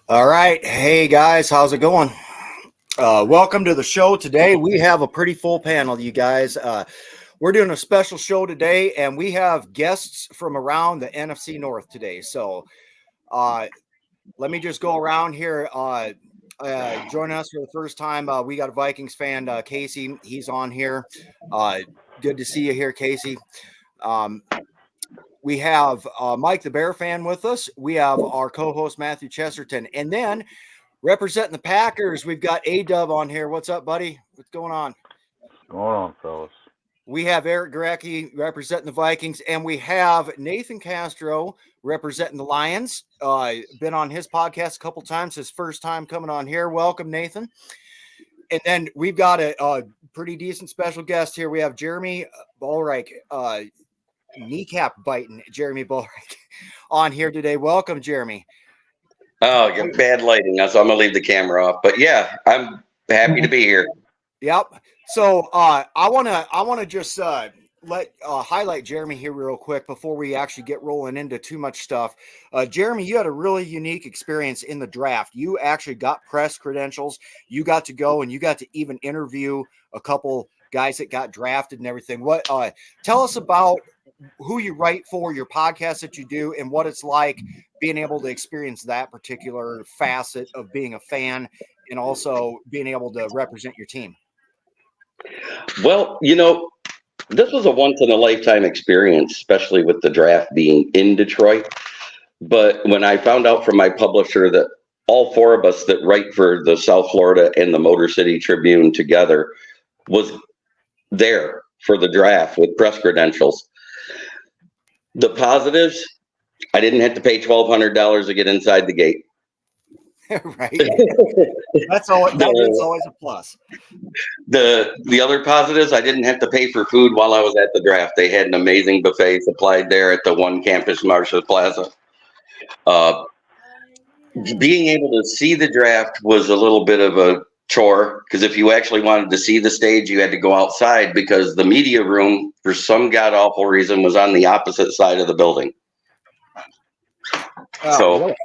All right. Hey, guys. How's it going? Welcome to the show today. We have a pretty full panel, you guys. We're doing a special show today, and we have guests from around the NFC North today. So uh, let me just go around here. Joining us for the first time, we got a Vikings fan, Casey. He's on here. Good to see you here, Casey. Um, we have Mike, the Bear fan, with us. We have our co-host, Matthew Chesterton. And then representing the Packers, we've got A-Dub on here. What's up, buddy? What's going on? What's going on, fellas? We have Eric Garecki representing the Vikings, and we have Nathan Castro representing the Lions. Been on his podcast a couple times. His first time coming on here. Welcome, Nathan. And then we've got a pretty decent special guest here. We have Jeremy Bullreich, kneecap biting Jeremy Bullreich on here today. Welcome, Jeremy. Oh, bad lighting, so I'm gonna leave the camera off. But yeah, I'm happy to be here. Yep. So I wanna just highlight Jeremy here real quick before we actually get rolling into too much stuff. Jeremy, you had a really unique experience in the draft. You actually got press credentials. You got to go and you got to even interview a couple guys that got drafted and everything. What tell us about who you write for, your podcast that you do, and what it's like being able to experience that particular facet of being a fan and also being able to represent your team. Well, this was a once-in-a-lifetime experience, especially with the draft being in Detroit. But when I found out from my publisher that all four of us that write for the South Florida and the Motor City Tribune together was there for the draft with press credentials. The positives, I didn't have to pay $1,200 to get inside the gate. Right. That's always a plus. The other positives, I didn't have to pay for food while I was at the draft. They had an amazing buffet supplied there at the One Campus Marshall Plaza. Being able to see the draft was a little bit of a chore, because if you actually wanted to see the stage, you had to go outside because the media room, for some god awful reason, was on the opposite side of the building. Really?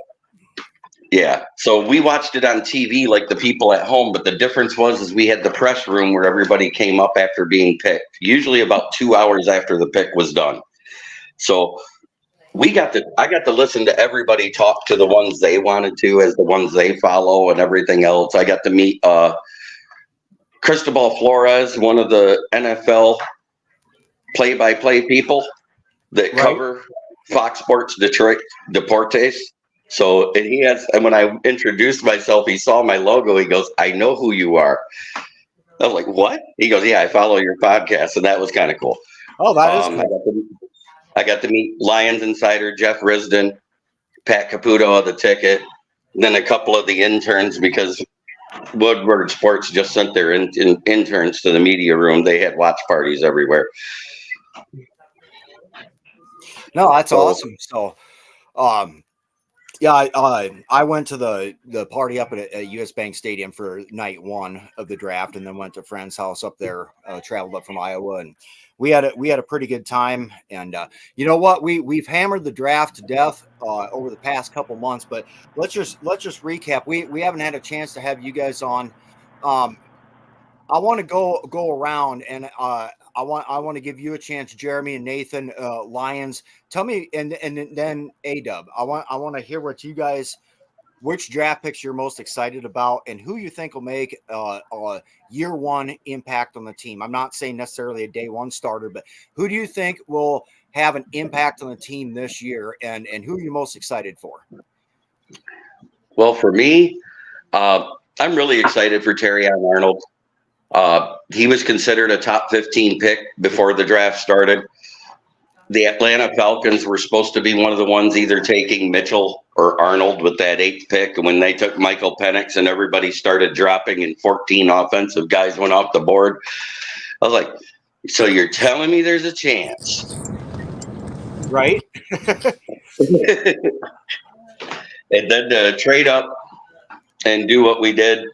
Yeah, so we watched it on TV like the people at home, but the difference was we had the press room where everybody came up after being picked, usually about 2 hours after the pick was done. So I got to listen to everybody talk to the ones they wanted to as the ones they follow and everything else. I got to meet Cristobal Flores, one of the NFL play-by-play people that cover Fox Sports Detroit Deportes. So and when I introduced myself, he saw my logo. He goes, "I know who you are." I was like, "What?" He goes, "Yeah, I follow your podcast," and that was kind of cool. Oh, that is cool. I got to meet Lions insider Jeff Risdon, Pat Caputo of the Ticket, and then a couple of the interns, because Woodward Sports just sent their interns to the media room. They had watch parties everywhere. No, that's awesome. So, yeah, I went to the party up at US Bank Stadium for night one of the draft, and then went to a friend's house up there. Traveled up from Iowa, and we had a pretty good time. And you know what, we've hammered the draft to death over the past couple months, but let's just recap. We haven't had a chance to have you guys on. I want to go around, and I want to give you a chance, Jeremy and Nathan, Lions. Tell me, and then A-Dub. I want to hear what you guys, which draft picks you're most excited about, and who you think will make a year one impact on the team. I'm not saying necessarily a day one starter, but who do you think will have an impact on the team this year, and who are you most excited for? Well, for me, I'm really excited for Terrion Arnold. He was considered a top 15 pick before the draft started. The Atlanta Falcons were supposed to be one of the ones either taking Mitchell or Arnold with that 8th pick. And when they took Michael Penix and everybody started dropping and 14 offensive guys went off the board, I was like, so you're telling me there's a chance? Right. And then to trade up and do what we did.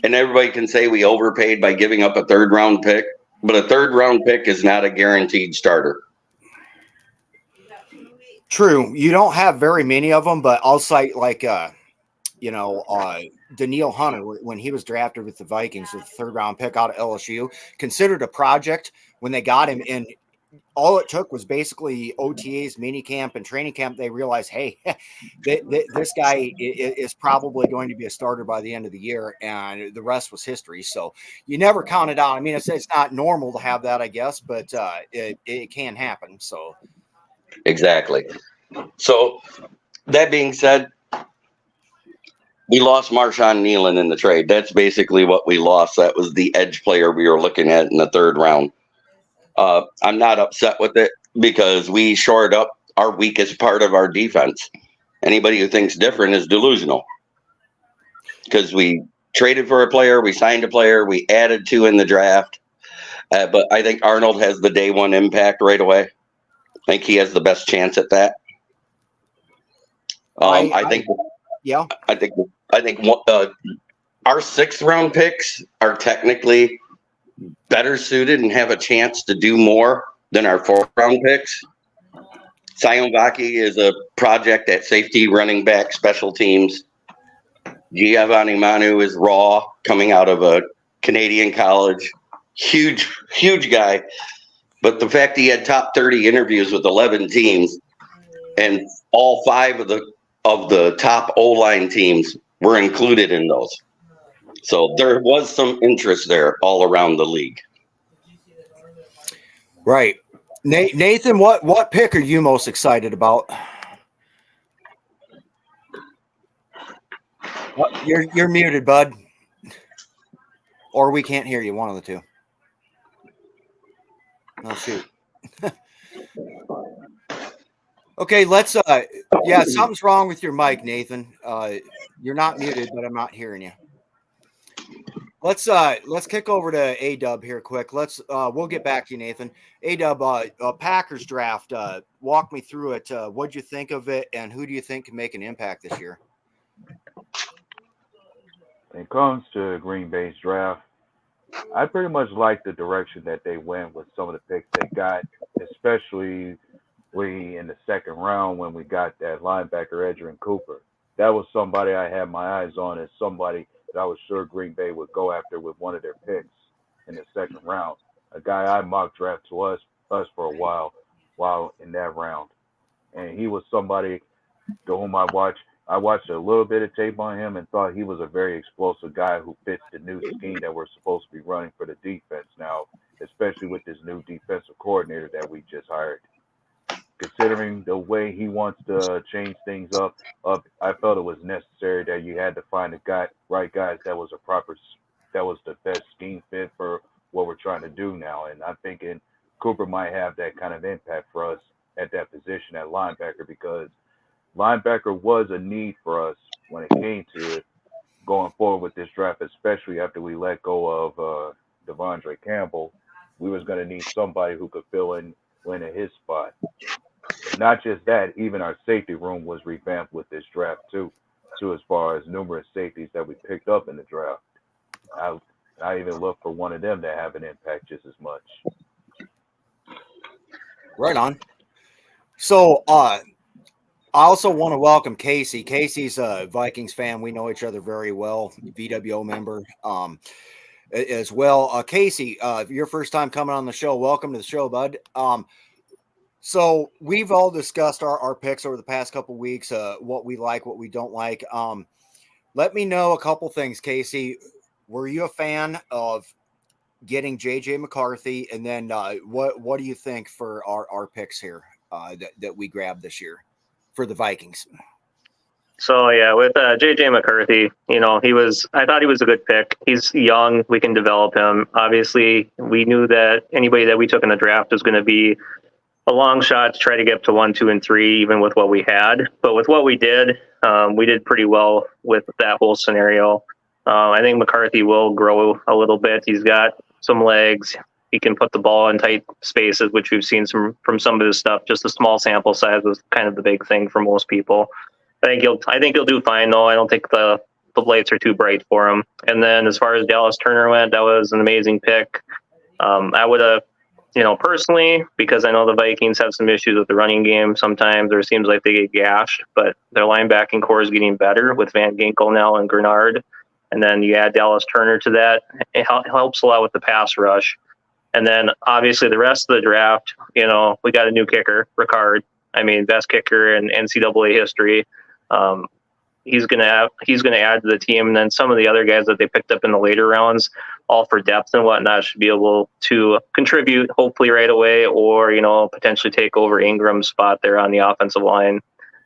And everybody can say we overpaid by giving up a 3rd round pick, but a 3rd round pick is not a guaranteed starter. True. You don't have very many of them, but I'll cite like Daniil Hunter when he was drafted with the Vikings, the 3rd round pick out of LSU, considered a project when they got him. And all it took was basically OTAs, mini camp, and training camp. They realized, hey, this guy is probably going to be a starter by the end of the year, and the rest was history. So you never count it out. I mean, it's not normal to have that, I guess, but it can happen. So Exactly. So that being said, we lost Marshawn Nealon in the trade. That's basically what we lost. That was the edge player we were looking at in the 3rd round. I'm not upset with it because we shored up our weakest part of our defense. Anybody who thinks different is delusional, because we traded for a player, we signed a player, we added 2 in the draft. But I think Arnold has the day 1 impact right away. I think he has the best chance at that. I think our 6th round picks are technically better suited and have a chance to do more than our 4th round picks. Sion Vaki is a project at safety, running back, special teams. Giovanni Manu is raw, coming out of a Canadian college. Huge guy. But the fact he had top 30 interviews with 11 teams, and all 5 of the top O-line teams were included in those. So there was some interest there all around the league. Right. Nathan, what pick are you most excited about? You're muted, bud. Or we can't hear you, one of the two. Oh, shoot. Okay, let's something's wrong with your mic, Nathan. You're not muted, but I'm not hearing you. Let's kick over to A-Dub here quick. We'll get back to you, Nathan. A-Dub, Packers draft. Walk me through it. What'd you think of it, and who do you think can make an impact this year? When it comes to Green Bay's draft, I pretty much like the direction that they went with some of the picks they got, especially in the 2nd round when we got that linebacker Edgerrin Cooper. That was somebody I had my eyes on as somebody that I was sure Green Bay would go after with one of their picks in the 2nd round. A guy I mock draft to us for a while in that round. And he was somebody to whom I watched a little bit of tape on him and thought he was a very explosive guy who fits the new scheme that we're supposed to be running for the defense now, especially with this new defensive coordinator that we just hired. Considering the way he wants to change things up, I felt it was necessary that you had to find the right guys that was the best scheme fit for what we're trying to do now. And I'm thinking Cooper might have that kind of impact for us at that position at linebacker, because linebacker was a need for us when it came to it going forward with this draft, especially after we let go of Devondre Campbell. We was going to need somebody who could fill in his spot. Not just that, even our safety room was revamped with this draft too, as far as numerous safeties that we picked up in the draft. I even look for one of them to have an impact just as much. Right on. So I also want to welcome Casey. Casey's a Vikings fan. We know each other very well, VWO member as well. Casey, your first time coming on the show, welcome to the show, bud. So we've all discussed our picks over the past couple of weeks, what we like, what we don't like. Let me know a couple things, Casey. Were you a fan of getting J.J. McCarthy? And then what do you think for our picks here that we grabbed this year for the Vikings? So, yeah, with J.J. McCarthy, I thought he was a good pick. He's young. We can develop him. Obviously, we knew that anybody that we took in the draft was going to be a long shot to try to get up to 1, 2, and 3, even with what we had. But with what we did pretty well with that whole scenario. I think McCarthy will grow a little bit. He's got some legs. He can put the ball in tight spaces, which we've seen from some of his stuff. Just a small sample size was kind of the big thing for most people. I think he'll do fine, though. I don't think the lights are too bright for him. And then as far as Dallas Turner went, that was an amazing pick. I would have personally, because I know the Vikings have some issues with the running game sometimes, or it seems like they get gashed, but their linebacking core is getting better with Van Ginkel now and Grenard. And then you add Dallas Turner to that. It helps a lot with the pass rush. And then obviously the rest of the draft, we got a new kicker, Ricard. I mean, best kicker in NCAA history. He's gonna add to the team, and then some of the other guys that they picked up in the later rounds, all for depth and whatnot, should be able to contribute hopefully right away, or potentially take over Ingram's spot there on the offensive line.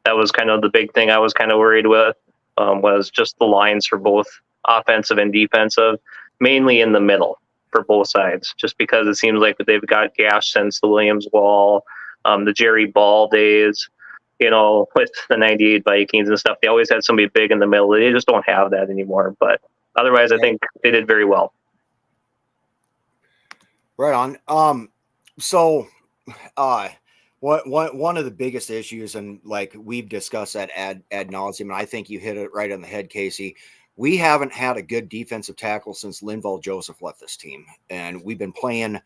That was kind of the big thing I was kind of worried with, was just the lines for both offensive and defensive, mainly in the middle for both sides, just because it seems like they've got gash since the Williams Wall, the Jerry Ball days. With the 98 Vikings and stuff, they always had somebody big in the middle. They just don't have that anymore. But otherwise, I think they did very well. Right on. So one of the biggest issues, and like we've discussed that ad nauseum, and I think you hit it right on the head, Casey. We haven't had a good defensive tackle since Linval Joseph left this team. And we've been playing,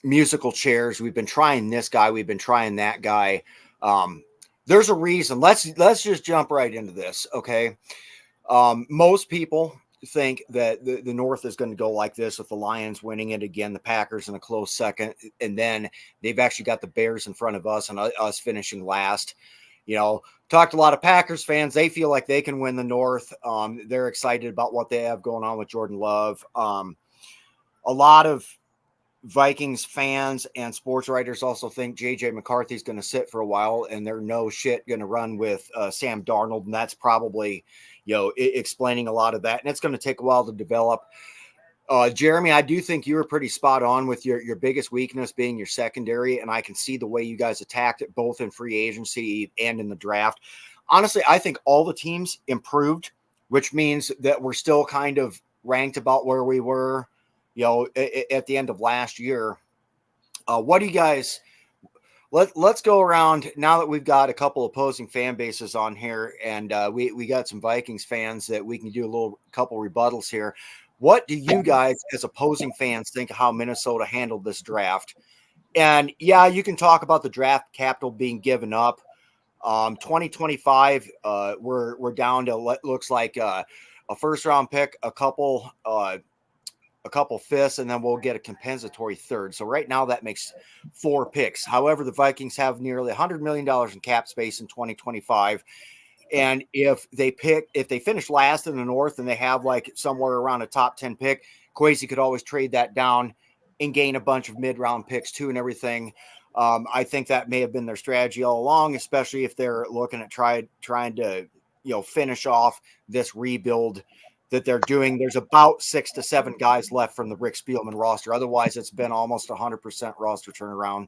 musical chairs. We've been trying this guy. We've been trying that guy. There's a reason. Let's just jump right into this. Okay. Most people think that the North is going to go like this, with the Lions winning it again, the Packers in a close second, and then they've actually got the Bears in front of us and us finishing last. Talked to a lot of Packers fans. They feel like they can win the North. They're excited about what they have going on with Jordan Love. A lot of Vikings fans and sports writers also think J.J. McCarthy's going to sit for a while, and they're no shit going to run with Sam Darnold, and that's probably, explaining a lot of that, and it's going to take a while to develop. Jeremy, I do think you were pretty spot on with your biggest weakness being your secondary, and I can see the way you guys attacked it both in free agency and in the draft. Honestly, I think all the teams improved, which means that we're still kind of ranked about where we were at the end of last year. What do you guys, let's go around now that we've got a couple opposing fan bases on here, and we got some Vikings fans that we can do a couple rebuttals here. What do you guys as opposing fans think of how Minnesota handled this draft? And yeah, you can talk about the draft capital being given up. 2025, we're down to what looks like a first round pick, a couple fifths, and then we'll get a compensatory third. So right now that makes 4 picks. However, the Vikings have nearly $100 million in cap space in 2025. And if they finish last in the North and they have like somewhere around a top 10 pick, Kwesi could always trade that down and gain a bunch of mid-round picks too and everything. I think that may have been their strategy all along, especially if they're looking at trying to, finish off this rebuild that they're doing. There's about 6 to 7 guys left from the Rick Spielman roster. Otherwise, it's been almost 100% roster turnaround.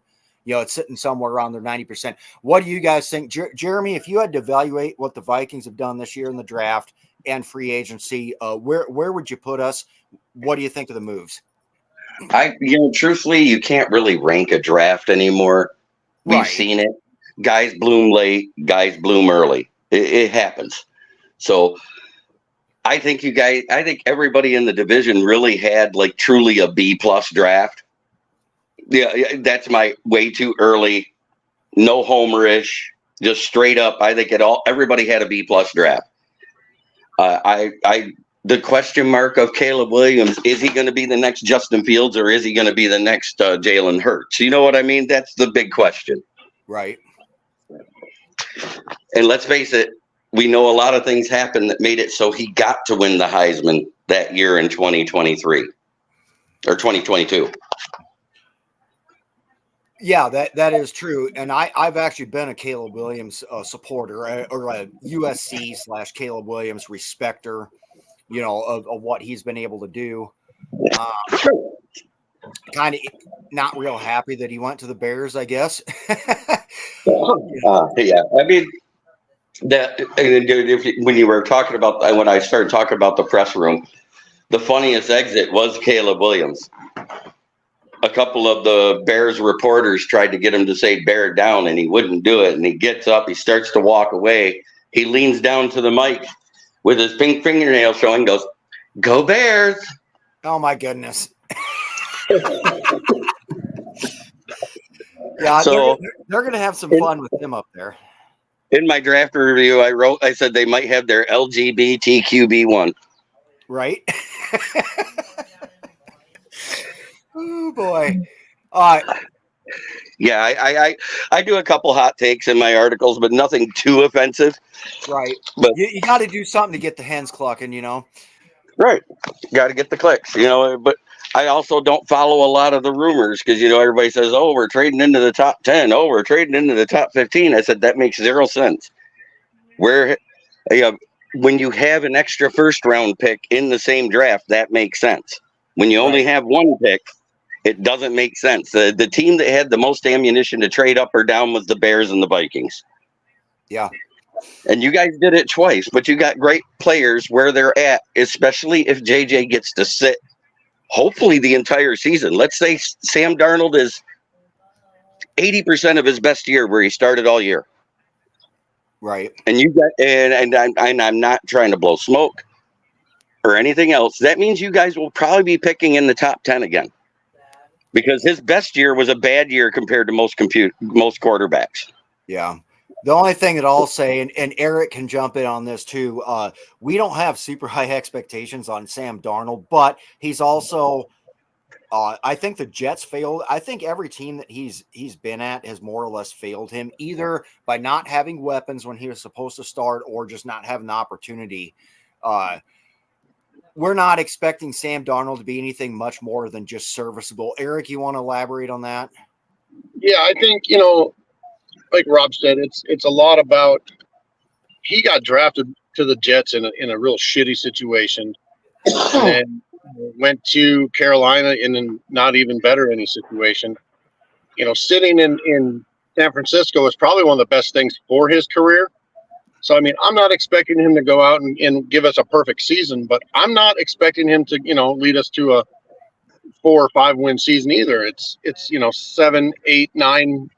It's sitting somewhere around their 90%. What do you guys think? Jeremy, if you had to evaluate what the Vikings have done this year in the draft and free agency, where would you put us? What do you think of the moves? Truthfully, you can't really rank a draft anymore. We've seen it. Guys bloom late, guys bloom early. It happens. So I think everybody in the division really had like truly a B+ draft. Yeah, that's my way too early. No homerish, just straight up. I think everybody had a B+ draft. The question mark of Caleb Williams, is he going to be the next Justin Fields or is he going to be the next Jalen Hurts? You know what I mean? That's the big question. Right. And let's face it, we know a lot of things happened that made it so he got to win the Heisman that year in 2023 or 2022. Yeah, that is true. And I've actually been a Caleb Williams supporter or a USC / Caleb Williams respecter, of what he's been able to do. Kind of not real happy that he went to the Bears, I guess. Yeah. I mean, when you were talking about, when I started talking about the press room, the funniest exit was Caleb Williams. A couple of the Bears reporters tried to get him to say bear down, and he wouldn't do it. And he gets up, he starts to walk away. He leans down to the mic with his pink fingernail showing, goes, "Go Bears." Oh my goodness. Yeah, So they're going to have some fun with him up there. in my draft review, I said they might have their LGBTQB1. Right? Oh, boy. Yeah, I do a couple hot takes in my articles, but nothing too offensive. Right. But You got to do something to get the hens clucking, you know? right, got to get the clicks, you know. But I also don't follow a lot of the rumors because, you know, everybody says, oh, we're trading into the top 10. Oh, we're trading into the top 15. I said, that makes zero sense. Where, when you have an extra first round pick in the same draft, that makes sense. When you only have one pick, it doesn't make sense. The team that had the most ammunition to trade up or down was the Bears and the Vikings. Yeah. And you guys did it twice, but you got great players where they're at, especially if JJ gets to sit, hopefully the entire season. Let's say Sam Darnold is 80% of his best year where he started all year. Right. And you got, and I'm not trying to blow smoke or anything else. That means you guys will probably be picking in the top 10 again. Because his best year was a bad year compared to most quarterbacks. Yeah. The only thing that I'll say, and Eric can jump in on this too, we don't have super high expectations on Sam Darnold, but he's also, I think the Jets failed. I think every team that he's been at has more or less failed him, either by not having weapons when he was supposed to start or just not having the opportunity. We're not expecting Sam Darnold to be anything much more than just serviceable. Eric, you want to elaborate on that? Yeah, I think, like Rob said, it's a lot about he got drafted to the Jets in a real shitty situation, and then went to Carolina in a not even better any situation. Sitting in San Francisco is probably one of the best things for his career. So, I mean, I'm not expecting him to go out and give us a perfect season, but I'm not expecting him to, lead us to a 4 or 5 win season either. It's 7, 8, 9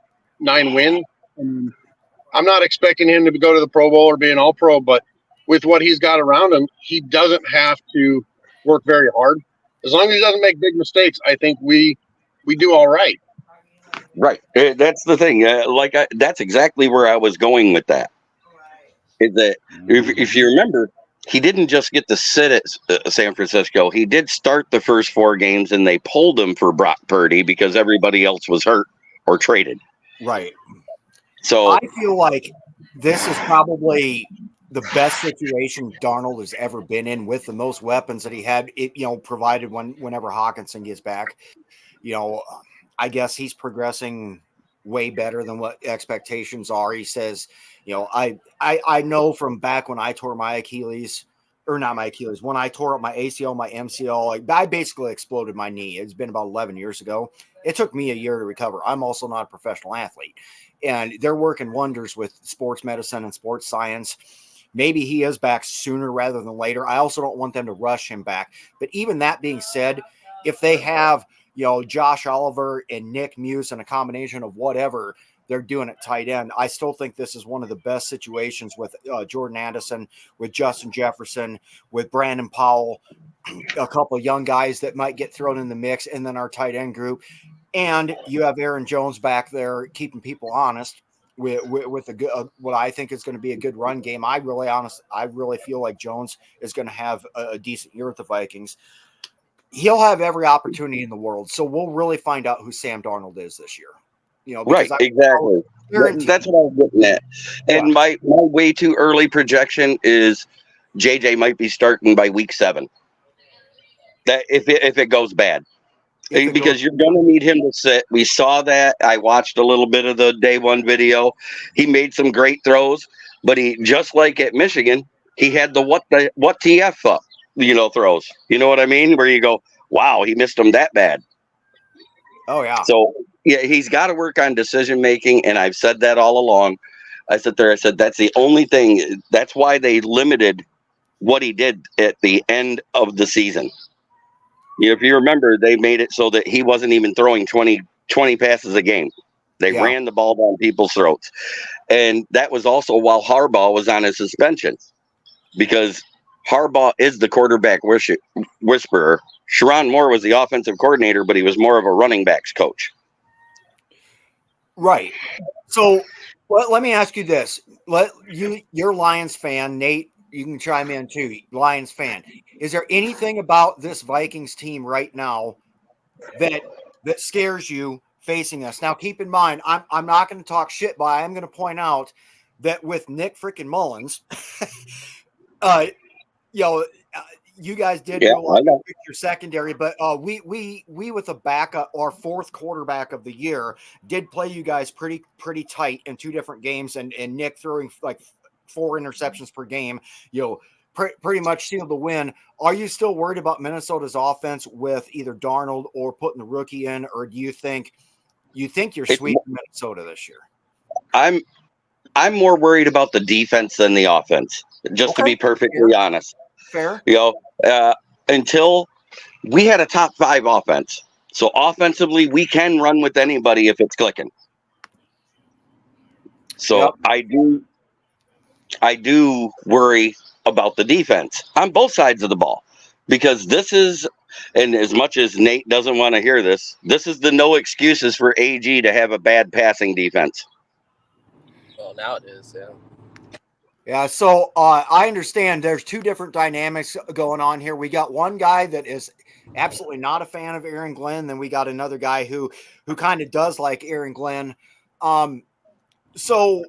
wins. I'm not expecting him to go to the Pro Bowl or be an All Pro, but with what he's got around him, he doesn't have to work very hard. As long as he doesn't make big mistakes, I think we do all right. Right. That's the thing. That's exactly where I was going with that. Is that if you remember, he didn't just get to sit at San Francisco. He did start the first 4 games, and they pulled him for Brock Purdy because everybody else was hurt or traded. Right. So I feel like this is probably the best situation Darnold has ever been in with the most weapons that he had, provided whenever Hawkinson gets back. I guess he's progressing way better than what expectations are. He says, I know from back when I tore my Achilles, or not my Achilles, when I tore up my ACL, my MCL, I basically exploded my knee. It's been about 11 years ago. It took me a year to recover. I'm also not a professional athlete. And they're working wonders with sports medicine and sports science. Maybe he is back sooner rather than later. I also don't want them to rush him back. But even that being said, if they have, Josh Oliver and Nick Muse and a combination of whatever they're doing at tight end, I still think this is one of the best situations with Jordan Addison, with Justin Jefferson, with Brandon Powell, a couple of young guys that might get thrown in the mix, and then our tight end group. And you have Aaron Jones back there keeping people honest with a good, what I think is going to be a good run game. I really feel like Jones is going to have a decent year with the Vikings. He'll have every opportunity in the world. So we'll really find out who Sam Darnold is this year. Right, exactly. That's what I was getting at. And my way too early projection is JJ might be starting by week 7. That if it goes bad. Because you're going to need him to sit. We saw that. I watched a little bit of the day 1 video. He made some great throws, but he, just like at Michigan, he had the what TF up, throws. You know what I mean? Where you go, wow, he missed them that bad. Oh, yeah. So, yeah, he's got to work on decision making, and I've said that all along. I said that's the only thing. That's why they limited what he did at the end of the season. If you remember, they made it so that he wasn't even throwing 20 passes a game. They ran the ball down people's throats. And that was also while Harbaugh was on his suspension, because Harbaugh is the quarterback whisperer. Sharon Moore was the offensive coordinator, but he was more of a running backs coach. Right. So let me ask you this. You're Lions fan, Nate. You can chime in too. Lions fan. Is there anything about this Vikings team right now that scares you facing us? Now, keep in mind, I'm not going to talk shit, but I am going to point out that with Nick freaking Mullins, uh, you know, you guys did Yeah, go on I know. your secondary, but we with a backup, our fourth quarterback of the year, did play you guys pretty tight in two different games, and Nick throwing like 4 interceptions per game, pretty much sealed the win. Are you still worried about Minnesota's offense with either Darnold or putting the rookie in, or do you think you're It's, sweeping Minnesota this year? I'm more worried about the defense than the offense, just to Okay, be perfectly honest. fair. You know, until we had a top 5 offense. So offensively, we can run with anybody if it's clicking. So Yep. I do worry about the defense on both sides of the ball, because this is, and as much as Nate doesn't want to hear this, this is the no excuses for AG to have a bad passing defense. Well, now it is, yeah. Yeah, so I understand there's two different dynamics going on here. We got one guy that is absolutely not a fan of Aaron Glenn, then we got another guy who kind of does like Aaron Glenn. So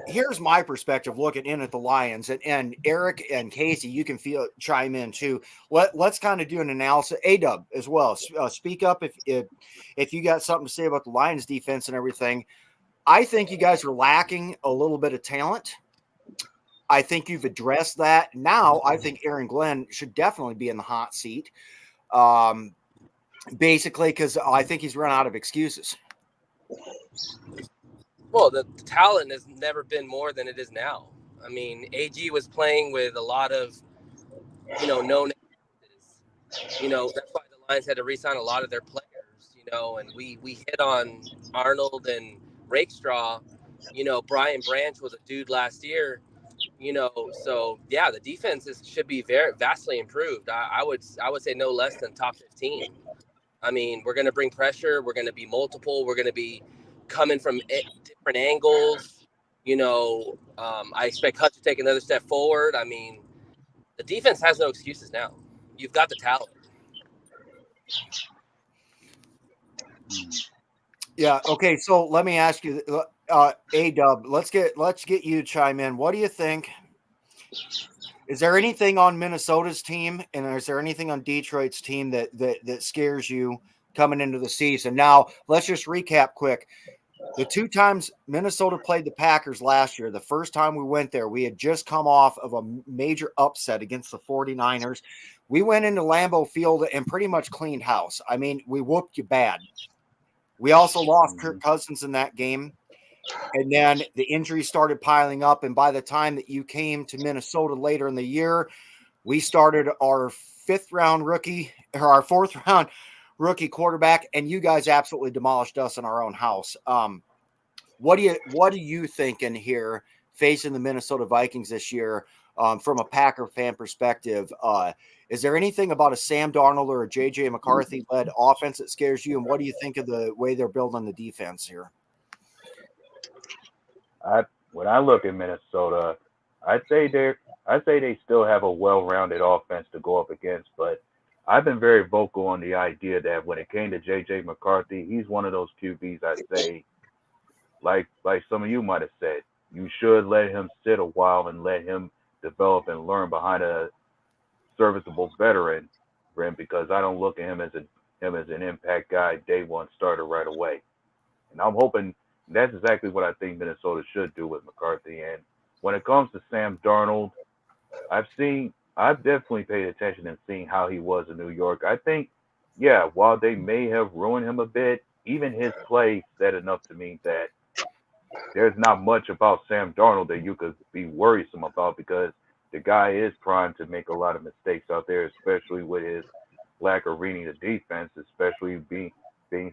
here's my perspective looking in at the Lions, and Eric and Casey, you can chime in too. Let's kind of do an analysis. A-Dub as well. Speak up if you got something to say about the Lions defense and everything. I think you guys are lacking a little bit of talent. I think you've addressed that. Now, I think Aaron Glenn should definitely be in the hot seat, basically, because I think he's run out of excuses. Well, the talent has never been more than it is now. I mean, AG was playing with a lot of, known. That's why the Lions had to re-sign a lot of their players. And we hit on Arnold and Rakestraw. Brian Branch was a dude last year. So yeah, the defense should be very vastly improved. I would say no less than top 15. I mean, we're going to bring pressure. We're going to be multiple. We're going to be coming from different angles. I expect Hutch to take another step forward. I mean, the defense has no excuses now. You've got the talent. Yeah. Okay. So let me ask you, A-Dub. Let's get you to chime in. What do you think? Is there anything on Minnesota's team, and is there anything on Detroit's team that scares you coming into the season? Now, let's just recap quick. The 2 times Minnesota played the Packers last year, the first time we went there, we had just come off of a major upset against the 49ers. We went into Lambeau Field and pretty much cleaned house. I mean, we whooped you bad. We also lost Kirk Cousins in that game. And then the injuries started piling up. And by the time that you came to Minnesota later in the year, we started our 4th round rookie quarterback, and you guys absolutely demolished us in our own house. What are you thinking here facing the Minnesota Vikings this year from a Packer fan perspective? Is there anything about a Sam Darnold or a J.J. McCarthy-led offense that scares you? And what do you think of the way they're building the defense here? When I look at Minnesota, I'd say they still have a well-rounded offense to go up against, but I've been very vocal on the idea that when it came to J.J. McCarthy, he's one of those QBs I'd say, like some of you might have said, you should let him sit a while and let him develop and learn behind a serviceable veteran, because I don't look at him as an impact guy, day one starter right away. And I'm hoping that's exactly what I think Minnesota should do with McCarthy. And when it comes to Sam Darnold, I've definitely paid attention and seen how he was in New York. I think, yeah, while they may have ruined him a bit, even his play said enough to me that there's not much about Sam Darnold that you could be worrisome about, because the guy is primed to make a lot of mistakes out there, especially with his lack of reading the defense, especially being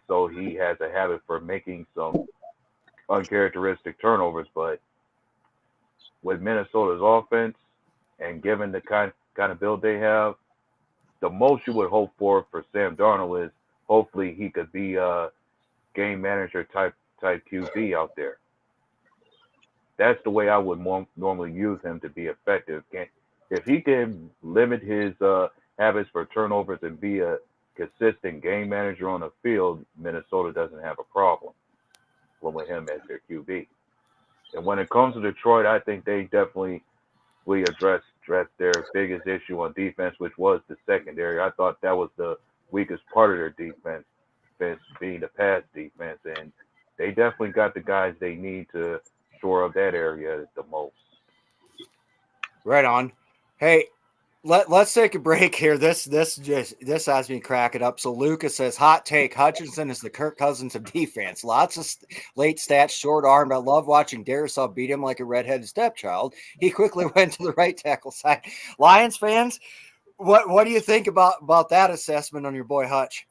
so he has a habit for making some uncharacteristic turnovers. But with Minnesota's offense and given the kind of build they have, the most you would hope for Sam Darnold is hopefully he could be a game manager type type QB out there. That's the way I would normally use him to be effective. If he can limit his habits for turnovers and be a consistent game manager on the field, Minnesota doesn't have a problem with him as their QB. And when it comes to Detroit, I think they definitely addressed their biggest issue on defense, which was the secondary. I thought that was the weakest part of their defense being the pass defense, and they definitely got the guys they need to shore up that area the most. Right on. Hey, let's take a break here. This has me cracking up. So Lucas says, hot take, Hutchinson is the Kirk Cousins of defense. Lots of late stats, short armed. I love watching Darisaw beat him like a redheaded stepchild. He quickly went to the right tackle side. Lions fans, what do you think about that assessment on your boy Hutch?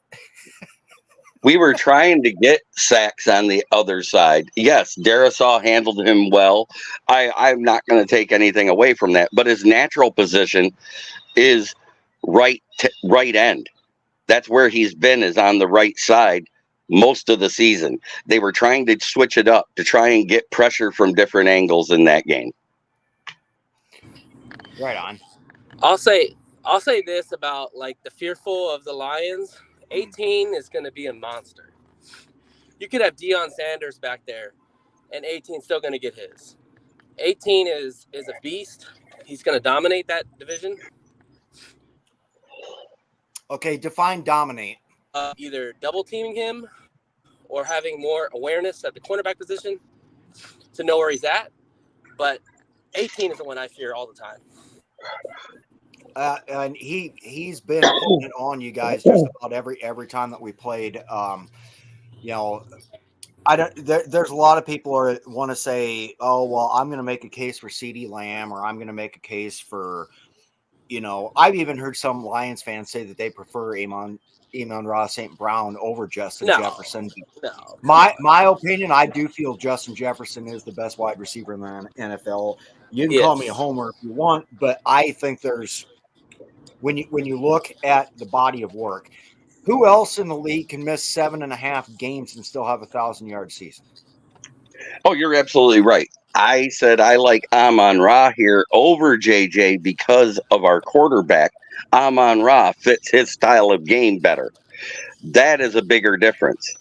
We were trying to get sacks on the other side. Yes, Darisaw handled him well. I'm not going to take anything away from that. But his natural position is right end. That's where he's been, is on the right side most of the season. They were trying to switch it up to try and get pressure from different angles in that game. Right on. I'll say this about like the fearful of the Lions. 18 is going to be a monster. You could have Deion Sanders back there, and 18 still going to get his. 18 is a beast. He's going to dominate that division. Okay, define dominate. Either double teaming him or having more awareness at the cornerback position to know where he's at. But 18 is the one I fear all the time. And he's been putting it on you guys just about every time that we played. You know, there's a lot of people who want to say, oh, well, I'm going to make a case for CeeDee Lamb, or I'm going to make a case for, you know, I've even heard some Lions fans say that they prefer Amon-Ra St. Brown over Justin Jefferson. No. My opinion, I do feel Justin Jefferson is the best wide receiver in the NFL. You can call me a homer if you want, but I think there's, when you look at the body of work, who else in the league can miss 7.5 games and still have 1,000-yard season? Oh, you're absolutely right. I said I like Amon-Ra here over JJ because of our quarterback. Amon-Ra fits his style of game better. That is a bigger difference.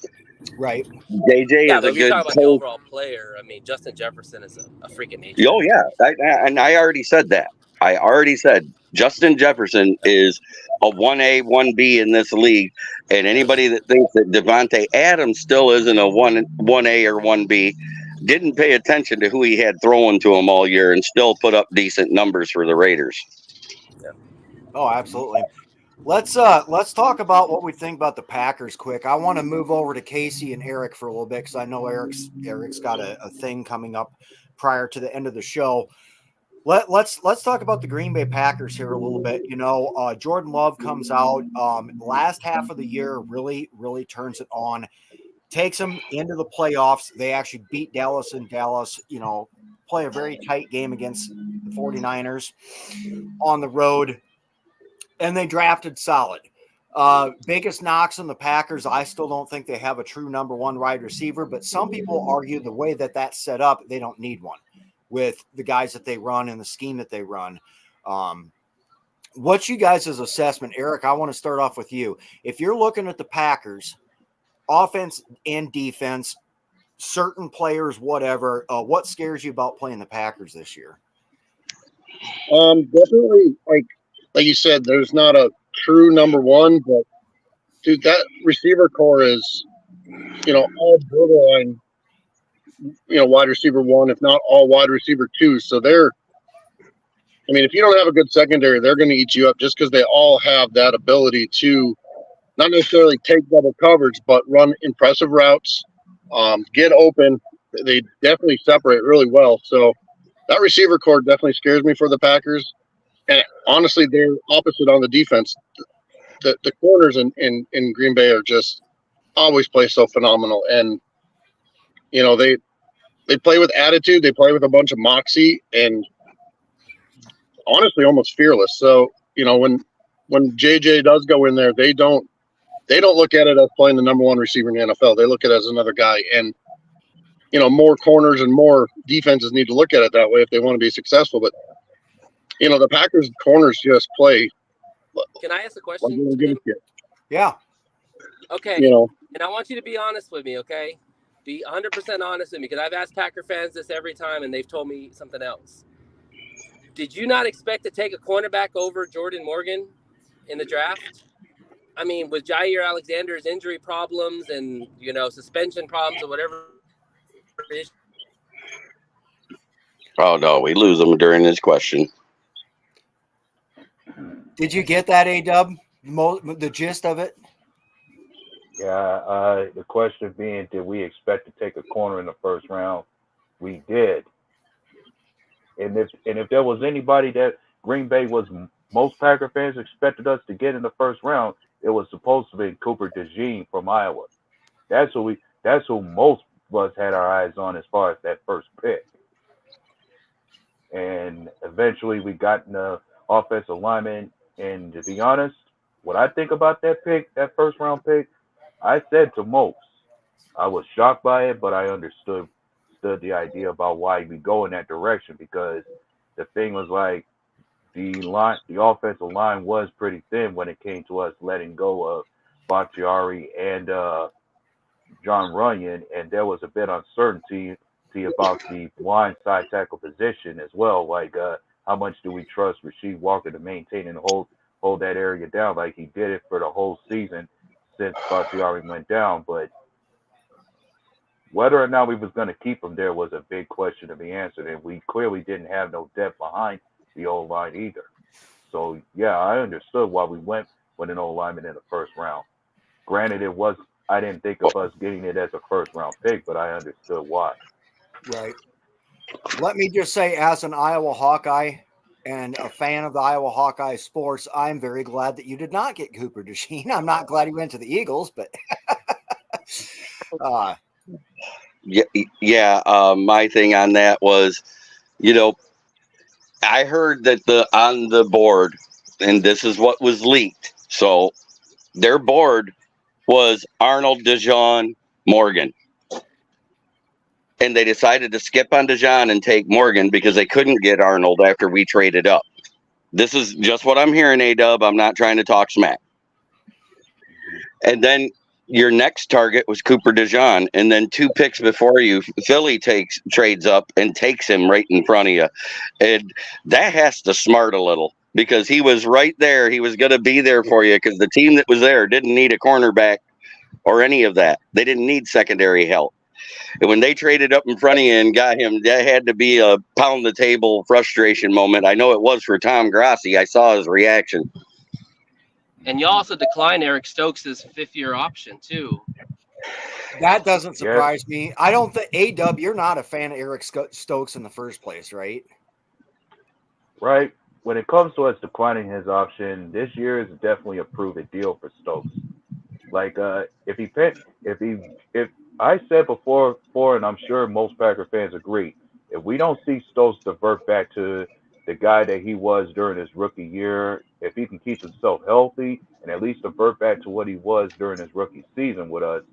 Right. JJ is a if you're good talking about the overall player, I mean, Justin Jefferson is a freaking nature. Oh, yeah. I already said that. I already said Justin Jefferson is a 1A, 1B in this league. And anybody that thinks that Devontae Adams still isn't a 1A or 1B didn't pay attention to who he had throwing to him all year and still put up decent numbers for the Raiders. Yeah. Oh, absolutely. Let's talk about what we think about the Packers quick. I want to move over to Casey and Eric for a little bit because I know Eric's got a thing coming up prior to the end of the show. Let's talk about the Green Bay Packers here a little bit. You know, Jordan Love comes out last half of the year, really turns it on, takes them into the playoffs. They actually beat Dallas in Dallas, you know, play a very tight game against the 49ers on the road, and they drafted solid. Biggest knocks on the Packers, I still don't think they have a true number one wide receiver, but some people argue the way that that's set up, they don't need one with the guys that they run and the scheme that they run. What's you guys' assessment? Eric, I want to start off with you. If you're looking at the Packers, offense and defense, certain players, whatever, what scares you about playing the Packers this year? Definitely, like you said, there's not a true number one, but dude, that receiver core is, you know, all borderline, you know, wide receiver one, if not all wide receiver two. So I mean, if you don't have a good secondary, they're going to eat you up just because they all have that ability to not necessarily take double coverage, but run impressive routes, get open. They definitely separate really well. So that receiver core definitely scares me for the Packers. And honestly, they're opposite on the defense. The corners in Green Bay are just always play so phenomenal. And, you know, they play with attitude. They play with a bunch of moxie and honestly almost fearless. So, you know, when JJ does go in there, they don't look at it as playing the number one receiver in the NFL. They look at it as another guy. And more corners and more defenses need to look at it that way if they want to be successful. But the Packers corners just play. Can I ask a Like question, they don't give a Tim? shit. Yeah. Okay. You know, And I want you to be honest with me, okay? Be 100% honest with me, because I've asked Packer fans this every time, and they've told me something else. Did you not expect to take a cornerback over Jordan Morgan in the draft? I mean, with Jair Alexander's injury problems and, suspension problems or whatever. Oh no, we lose him during this question. Did you get that, A-Dub? The gist of it? Yeah, the question being, did we expect to take a corner in the first round? We did. And if there was anybody that Green Bay was most Packer fans expected us to get in the first round, it was supposed to be Cooper DeJean from Iowa. That's who most of us had our eyes on as far as that first pick. And eventually we got in the offensive lineman. And to be honest, what I think about that pick, that first round pick, I said to most, I was shocked by it, but I understood the idea about why we go in that direction, because the thing was like the offensive line was pretty thin when it came to us letting go of Bakhtiari and John Runyon, and there was a bit of uncertainty about the line side tackle position as well. Like how much do we trust Rasheed Walker to maintain and hold that area down like he did it for the whole season since Bakhtiari went down, but whether or not we was going to keep him there was a big question to be answered, and we clearly didn't have no depth behind the O-line either. So, yeah, I understood why we went with an O-lineman in the first round. Granted, I didn't think of us getting it as a first-round pick, but I understood why. Right. Let me just say, as an Iowa Hawkeye and a fan of the Iowa Hawkeye sports, I'm very glad that you did not get Cooper DeJean. I'm not glad he went to the Eagles, but Yeah. My thing on that was, I heard that on the board, and this is what was leaked. So their board was Arnold, DeJean, Morgan. And they decided to skip on DeJean and take Morgan because they couldn't get Arnold after we traded up. This is just what I'm hearing, A-Dub. I'm not trying to talk smack. And then your next target was Cooper DeJean, and then 2 picks before you, Philly trades up and takes him right in front of you. And that has to smart a little, because he was right there. He was going to be there for you, because the team that was there didn't need a cornerback or any of that. They didn't need secondary help. And when they traded up in front of you and got him, that had to be a pound the table frustration moment. I know it was for Tom Grassi. I saw his reaction. And you also declined Eric Stokes' 5th-year option, too. that doesn't surprise me. I don't think, A-Dub, you're not a fan of Eric Stokes in the first place, right? Right. When it comes to us declining his option, this year is definitely a prove-it deal for Stokes. Like if I said before, and I'm sure most Packer fans agree, if we don't see Stokes divert back to the guy that he was during his rookie year, if he can keep himself healthy and at least divert back to what he was during his rookie season with us,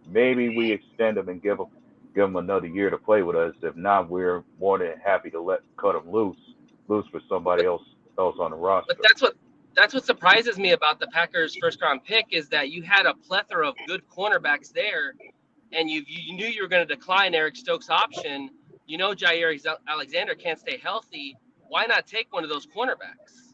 maybe we extend him and give him another year to play with us. If not, we're more than happy to cut him loose for somebody else on the roster. But that's what surprises me about the Packers' first-round pick, is that you had a plethora of good cornerbacks there, and you knew you were going to decline Eric Stokes' option. Jair Alexander can't stay healthy. Why not take one of those cornerbacks?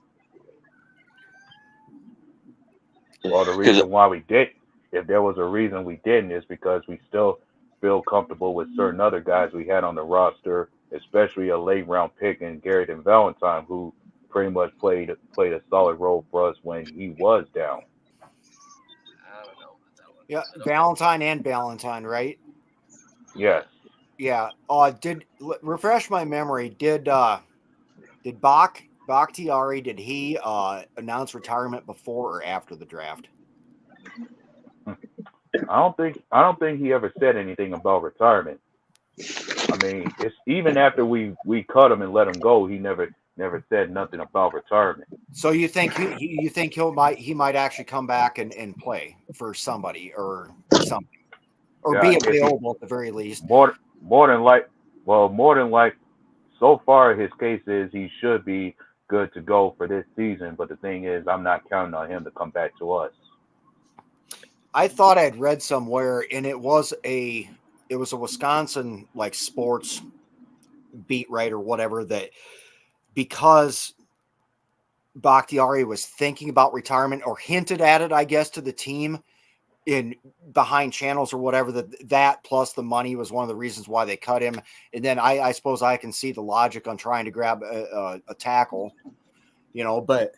Well, the reason why we did, if there was a reason we didn't, is because we still feel comfortable with certain other guys we had on the roster, especially a late round pick in Garrett and Valentine, who pretty much played a solid role for us when he was down. I don't know about that one. Yeah, Valentine and Ballantyne, right? Yes. Yeah. Refresh my memory. Did Bakhtiari, did he announce retirement before or after the draft? I don't think he ever said anything about retirement. I mean, it's even after we cut him and let him go, he never said nothing about retirement. So you think he might actually come back and play for somebody or something, or be available at the very least? more than so far his case is he should be good to go for this season. But the thing is, I'm not counting on him to come back to us. I thought I'd read somewhere, and it was a Wisconsin like sports beat writer, whatever, that because Bakhtiari was thinking about retirement or hinted at it, I guess, to the team in behind channels or whatever, that plus the money was one of the reasons why they cut him. And then I suppose I can see the logic on trying to grab a tackle, but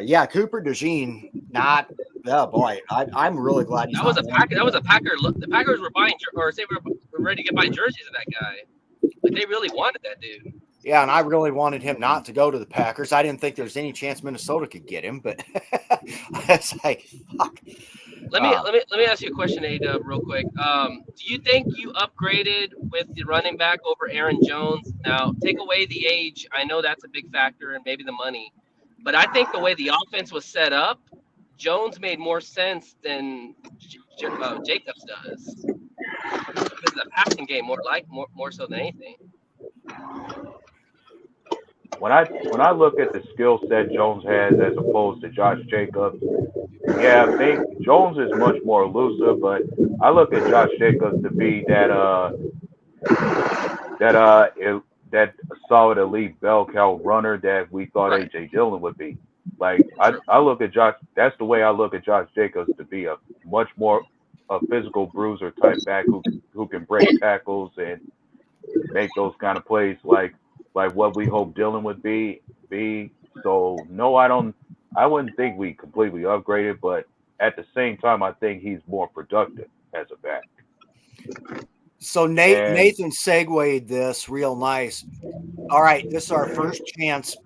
yeah, Cooper DeJean, not, oh boy, I'm really glad he's That was not a Packer. That was a Packer. The Packers were buying, or say we're ready to get buy jerseys of that guy. Like they really wanted that dude. Yeah, and I really wanted him not to go to the Packers. I didn't think there was any chance Minnesota could get him, but it's like, fuck. Let me ask you a question, A-Dub, real quick. Do you think you upgraded with the running back over Aaron Jones? Now, take away the age. I know that's a big factor, and maybe the money. But I think the way the offense was set up, Jones made more sense than Jacobs does. Because of the passing game, more so than anything. When I look at the skill set Jones has as opposed to Josh Jacobs, yeah, I think Jones is much more elusive, but I look at Josh Jacobs to be that solid elite bell cow runner that we thought Right. AJ Dillon would be. Like I look at Josh. That's the way I look at Josh Jacobs, to be a much more a physical bruiser type back who can break tackles and make those kind of plays like what we hope Dillon would be. So no, I wouldn't think we completely upgraded, but at the same time, I think he's more productive as a back. So Nathan segued this real nice. All right, this is our first chance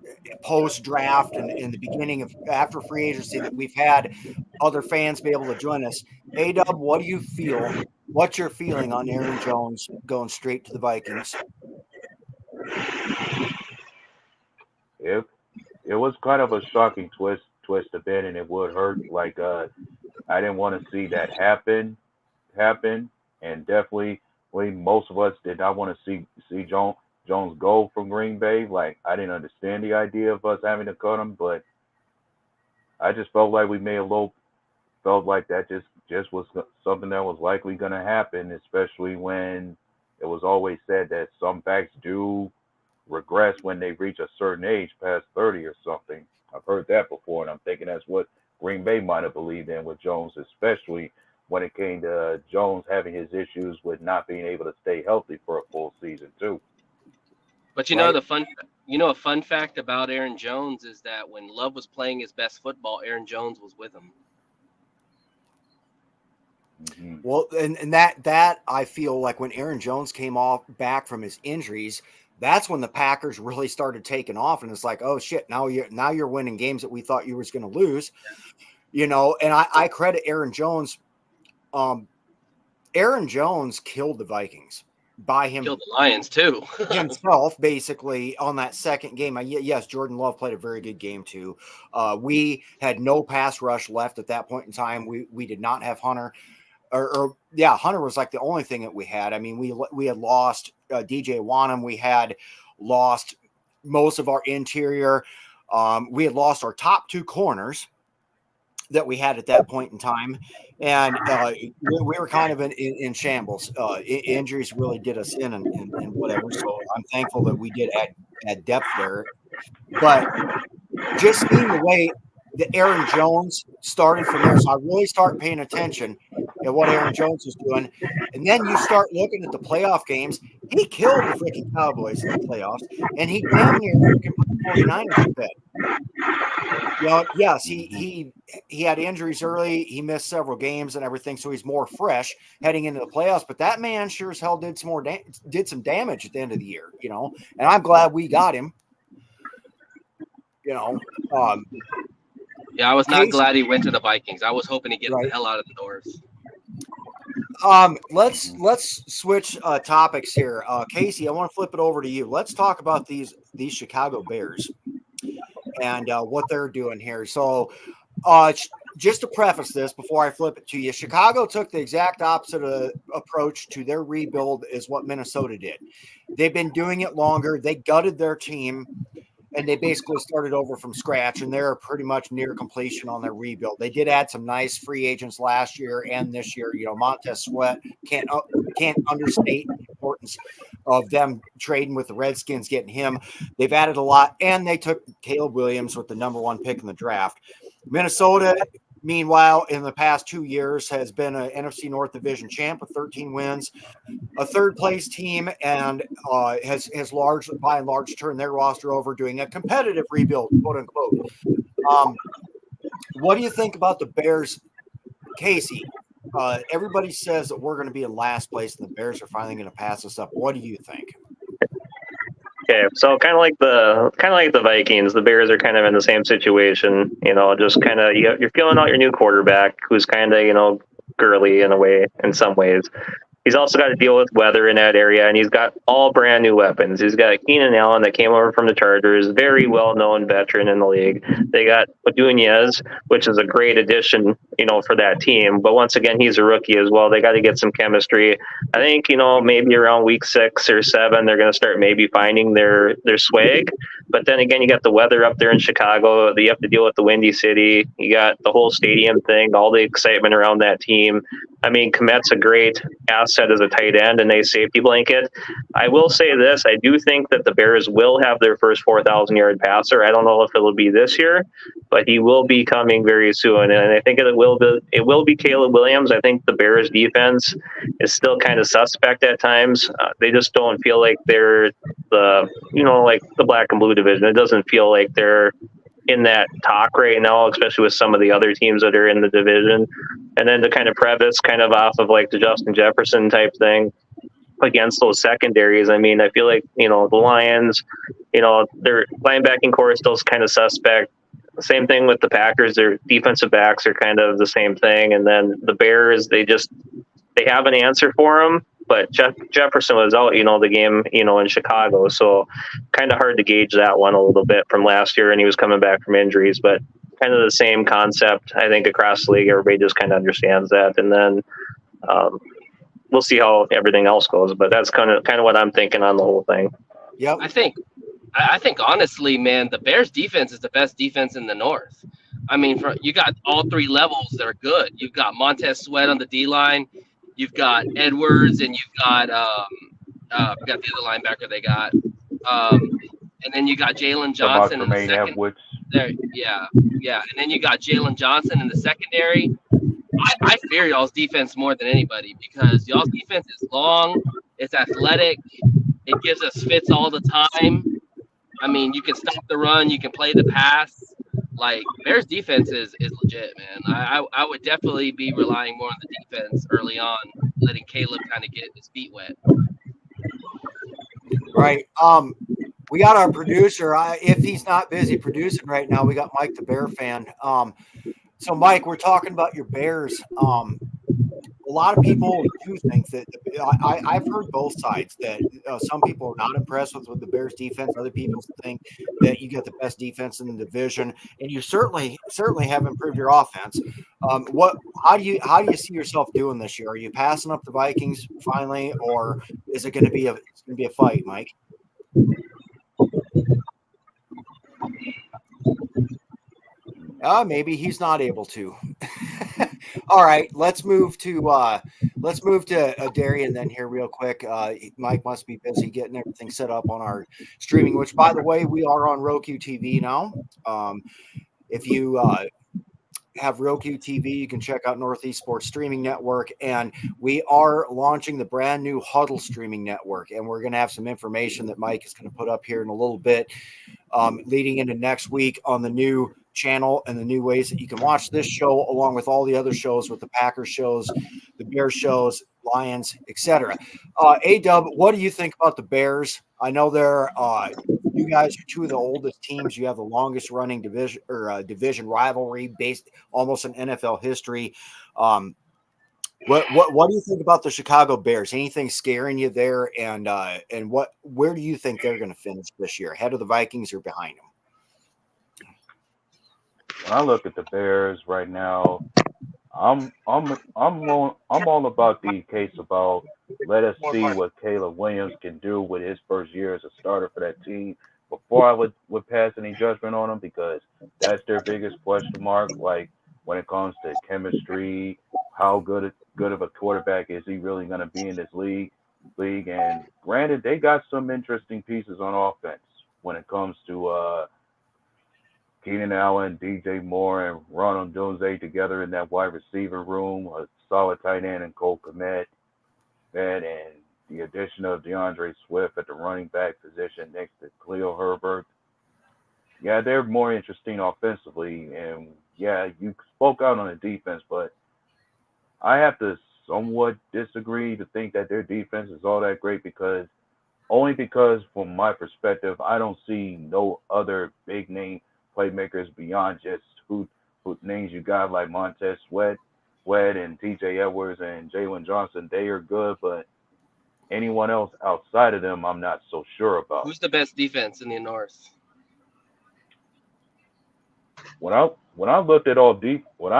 post draft and in the beginning of after free agency that we've had other fans be able to join us. A-Dub, what do you feel? What's your feeling on Aaron Jones going straight to the Vikings? It was kind of a shocking twist a bit, and it would hurt. Like I didn't want to see that happen, and definitely most of us did not want to see Jones go from Green Bay. Like I didn't understand the idea of us having to cut him, but I just felt like felt like that just was something that was likely going to happen, especially when it was always said that some backs do regress when they reach a certain age, past 30 or something. I've heard that before, and I'm thinking that's what Green Bay might have believed in with Jones, especially when it came to Jones having his issues with not being able to stay healthy for a full season too. But a fun fact about Aaron Jones is that when Love was playing his best football, Aaron Jones was with him. Mm-hmm. Well, and that I feel like when Aaron Jones came back from his injuries, that's when the Packers really started taking off, and it's like, oh shit, now you're winning games that we thought you was going to lose, And I credit Aaron Jones. Aaron Jones killed the Vikings by him. Killed the Lions too. himself, basically, on that second game. Yes, Jordan Love played a very good game too. We had no pass rush left at that point in time. We did not have Hunter. Hunter was like the only thing that we had. I mean, we had lost DJ Wanham. We had lost most of our interior. We had lost our top two corners that we had at that point in time. And we were kind of in shambles. Injuries really did us in and whatever. So I'm thankful that we did add depth there. But just seeing the way that Aaron Jones started from there, so I really start paying attention at what Aaron Jones is doing. And then you start looking at the playoff games. He killed the freaking Cowboys in the playoffs, and he damn near freaking put the 49ers to bed. Yes, he had injuries early. He missed several games and everything, so he's more fresh heading into the playoffs. But that man sure as hell did some damage at the end of the year, And I'm glad we got him. Yeah, I was not glad he went to the Vikings. I was hoping to get the hell out of the doors. Let's switch topics here. Casey, I want to flip it over to you. Let's talk about these Chicago Bears and what they're doing here. So just to preface this before I flip it to you, Chicago took the exact opposite approach to their rebuild as what Minnesota did. They've been doing it longer. They gutted their team, and they basically started over from scratch, and they're pretty much near completion on their rebuild. They did add some nice free agents last year and this year. You know, Montez Sweat can't understate the importance of them trading with the Redskins, getting him. They've added a lot, and they took Caleb Williams with the number 1 pick in the draft. Minnesota, meanwhile, in the past 2 years has been an NFC North Division champ with 13 wins, a third-place team, and has largely, by and large, turned their roster over, doing a competitive rebuild, quote unquote. What do you think about the Bears, Casey? Everybody says that we're going to be in last place, and the Bears are finally going to pass us up. What do you think? Okay, so kind of like the Vikings, the Bears are kind of in the same situation. You know, just kind of you're feeling out your new quarterback, who's kind of girly in a way, in some ways. He's also got to deal with weather in that area, and he's got all brand new weapons. He's got Keenan Allen that came over from the Chargers, very well-known veteran in the league. They got Nunez, which is a great addition, for that team. But once again, he's a rookie as well. They got to get some chemistry. I think, maybe around week 6 or 7, they're going to start maybe finding their swag. But then again, you got the weather up there in Chicago. You have to deal with the windy city. You got the whole stadium thing, all the excitement around that team. I mean, Komet's a great asset as a tight end and a safety blanket. I will say this. I do think that the Bears will have their first 4,000-yard passer. I don't know if it'll be this year, but he will be coming very soon. And I think it will be Caleb Williams. I think the Bears defense is still kind of suspect at times. They just don't feel like they're like the black and blue division. It doesn't feel like they're in that talk right now, especially with some of the other teams that are in the division. And then to kind of preface kind of off of like the Justin Jefferson type thing against those secondaries, I mean, I feel like, the Lions, their linebacking core is still kind of suspect. Same thing with the Packers. Their defensive backs are kind of the same thing. And then the Bears, they have an answer for them. But Jefferson was out, the game, in Chicago. So kind of hard to gauge that one a little bit from last year. And he was coming back from injuries. But kind of the same concept, I think, across the league. Everybody just kind of understands that. And then we'll see how everything else goes. But that's kind of what I'm thinking on the whole thing. Yep. I think honestly, man, the Bears defense is the best defense in the North. I mean, you got all 3 levels that are good. You've got Montez Sweat on the D line. You've got Edwards, and you've got the other linebacker they got, and then you got Jalen Johnson in the second. There, yeah, and then you got Jalen Johnson in the secondary. I fear y'all's defense more than anybody because y'all's defense is long, it's athletic, it gives us fits all the time. I mean, you can stop the run, you can play the pass. Like, Bears defense is legit, man. I would definitely be relying more on the defense early on, letting Caleb kind of get his feet wet. Right. We got our producer. If he's not busy producing right now, we got Mike the Bear fan. So, Mike, we're talking about your Bears. A lot of people do think that I've heard both sides that some people are not impressed with the Bears defense. Other people think that you get the best defense in the division, and you certainly have improved your offense. How do you see yourself doing this year? Are you passing up the Vikings finally, or is it going to be a fight, Mike? Maybe he's not able to. All right, let's move to Darian then here real quick. Mike must be busy getting everything set up on our streaming, which, by the way, we are on Roku TV now. If you have Roku TV, you can check out Northeast Sports Streaming Network, and we are launching the brand new Huddle Streaming Network, and we're going to have some information that Mike is going to put up here in a little bit, leading into next week on the new channel and the new ways that you can watch this show along with all the other shows, with the Packers shows, the Bears shows, Lions, etc. A-Dub, what do you think about the Bears? I know you guys are 2 of the oldest teams. You have the longest running division rivalry based almost in NFL history. What do you think about the Chicago Bears? Anything scaring you there? And where do you think they're going to finish this year? Ahead of the Vikings or behind them? when I look at the Bears right now, I'm all about the case about let us see what Caleb Williams can do with his first year as a starter for that team before I would pass any judgment on him, because that's their biggest question mark. Like when it comes to chemistry, how good of a quarterback is he really going to be in this league? And granted, they got some interesting pieces on offense when it comes to Keenan Allen, DJ Moore, and Ronald Jones together in that wide receiver room, a solid tight end and Cole Kmet, and the addition of DeAndre Swift at the running back position next to Khalil Herbert. Yeah, they're more interesting offensively, and yeah, you spoke out on the defense, but I have to somewhat disagree to think that their defense is all that great, because from my perspective, I don't see no other big name playmakers beyond just who names you got like Montez Sweat, and TJ Edwards and Jalen Johnson. They are good, but anyone else outside of them, I'm not so sure about. Who's the best defense in the North? When I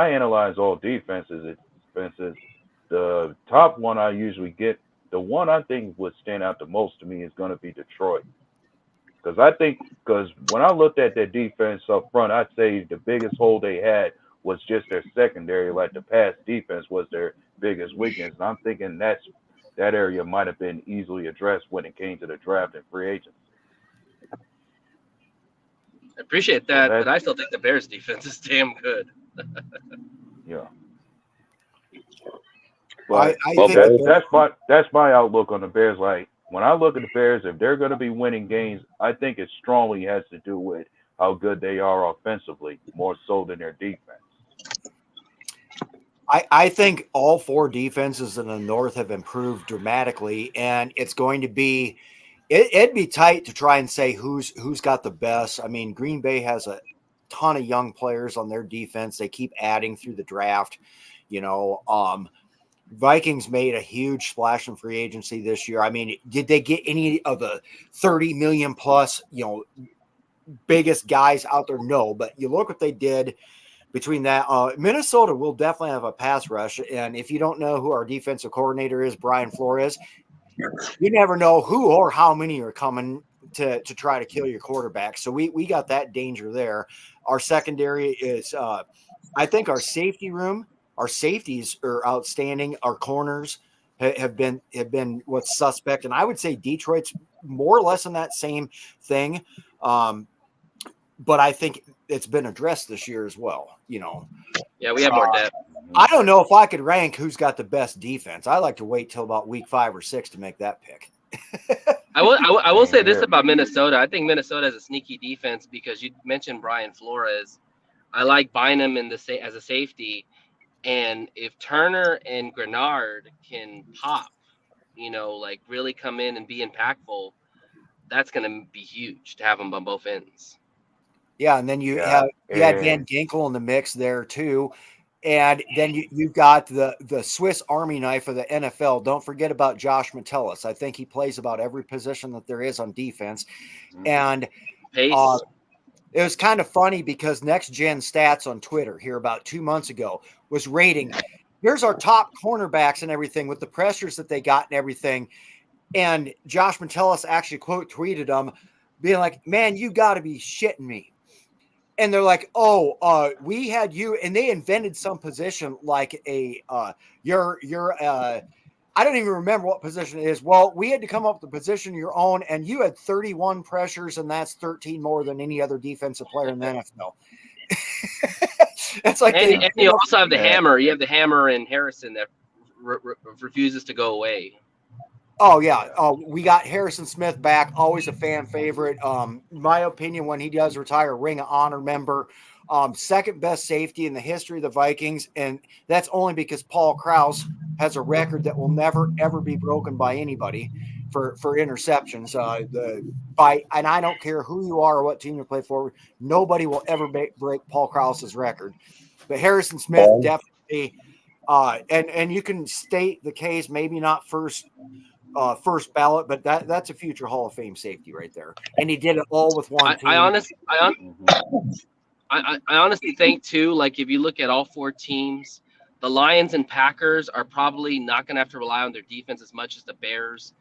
analyze all defenses, the top one I usually get, the one I think would stand out the most to me is going to be Detroit. Because when I looked at their defense up front, I'd say the biggest hole they had was just their secondary. Like the pass defense was their biggest weakness. And I'm thinking that area might have been easily addressed when it came to the draft and free agents. I appreciate that, but I still think the Bears defense is damn good. Yeah. But I think that's my outlook on the Bears. Like when I look at the Bears, if they're going to be winning games, I think it strongly has to do with how good they are offensively, more so than their defense. I think all four defenses in the North have improved dramatically, and it's going to be it'd be tight to try and say who's got the best. I mean, Green Bay has a ton of young players on their defense. They keep adding through the draft. Vikings made a huge splash in free agency this year. I mean, did they get any of the 30 million plus, biggest guys out there? No, but you look what they did between that. Minnesota will definitely have a pass rush. And if you don't know who our defensive coordinator is, Brian Flores, you never know who or how many are coming to try to kill your quarterback. So we got that danger there. Our secondary is, I think our safety room, our safeties are outstanding. Our corners have been what's suspect. And I would say Detroit's more or less in that same thing. But I think it's been addressed this year as well. Yeah, we have more depth. I don't know if I could rank who's got the best defense. I like to wait till about week 5 or 6 to make that pick. I will say this about Minnesota. I think Minnesota has a sneaky defense because you mentioned Brian Flores. I like Bynum as a safety. And if Turner and Grenard can pop, like really come in and be impactful, that's going to be huge to have them on both ends. Yeah, and then you had Van Ginkel in the mix there too. And then you've got the Swiss Army knife of the NFL. Don't forget about Josh Metellus. I think he plays about every position that there is on defense. And Pace. It was kind of funny because Next Gen Stats on Twitter here about 2 months ago was rating, here's our top cornerbacks and everything with the pressures that they got and everything. And Josh Metellus actually quote tweeted them being like, man, you got to be shitting me. And they're like, we had you, and they invented some position like I don't even remember what position it is. Well, we had to come up with a position of your own, and you had 31 pressures, and that's 13 more than any other defensive player in the NFL. It's like, and you also have the hammer. You have the hammer and Harrison that refuses to go away. Oh, yeah. We got Harrison Smith back. Always a fan favorite. My opinion, when he does retire, Ring of Honor member. Second best safety in the history of the Vikings. And that's only because Paul Krause has a record that will never, ever be broken by anybody for interceptions. And I don't care who you are or what team you play for. Nobody will ever break Paul Krause's record. But Harrison Smith definitely, and you can state the case, maybe not first ballot, but that's a future Hall of Fame safety right there. And he did it all with one team. I honestly think too, like if you look at all four teams, the Lions and Packers are probably not going to have to rely on their defense as much as the Bears